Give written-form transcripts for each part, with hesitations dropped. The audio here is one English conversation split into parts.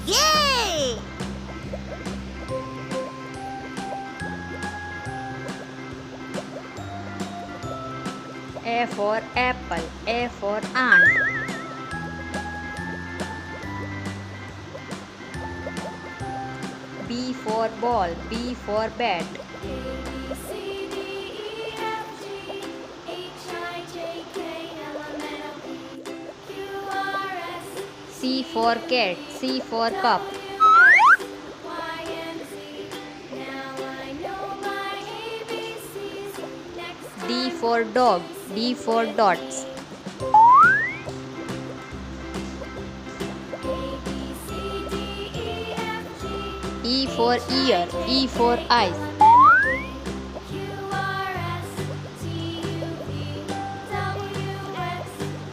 Yay! A for apple, A for ant. B for ball, B for bat. C for cat, C for cup. D for dog, D for dots. E for ear, E for eyes.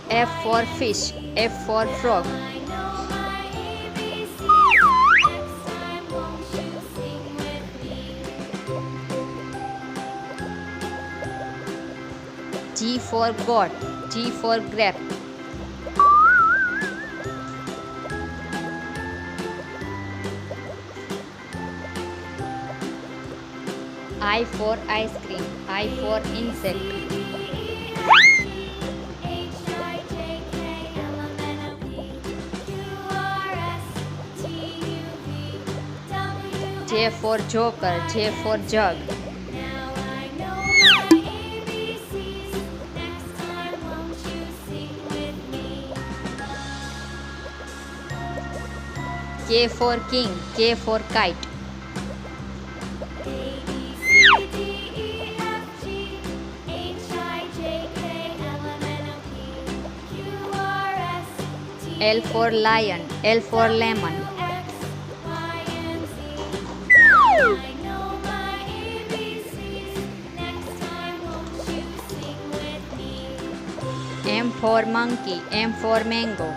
F for fish, F for frog. G for goat, G for grape. I for ice cream, I for insect. J for joker, J for jug. K for king, K for kite. L for lion, L for lemon. M for monkey, M for mango.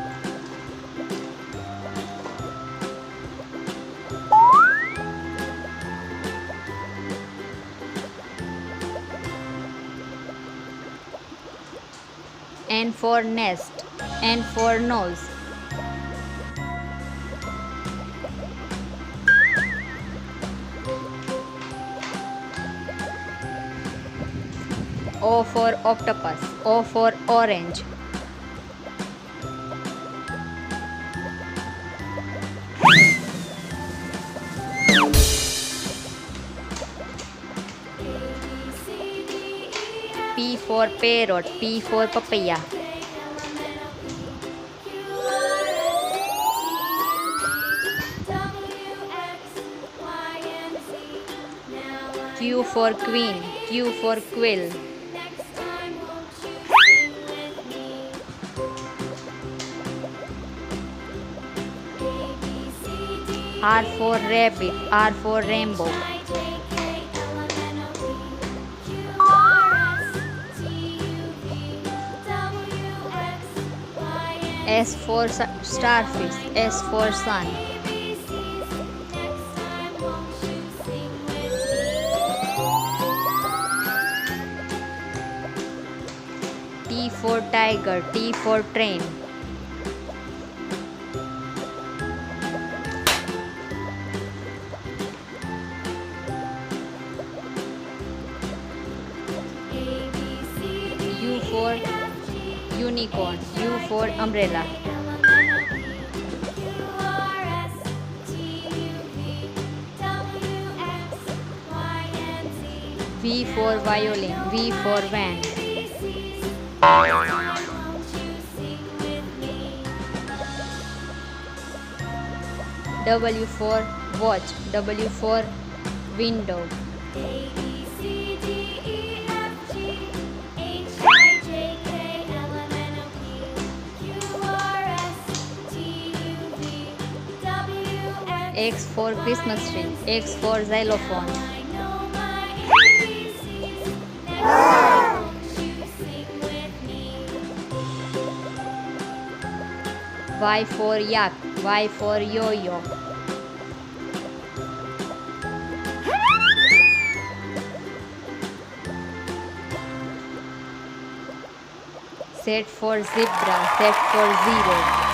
N for nest, N for nose. O for octopus, O for orange. P for parrot, P for papaya. Q for queen, Q for quill. R for rabbit, R for rainbow. S for starfish, S for sun. T for tiger, T for train. U for unicorn, U for umbrella. V for violin, V for van. W for watch, W for window. X for Christmas tree, X for xylophone. Y for yak, Y for yo-yo. Z for zebra, Z for zero.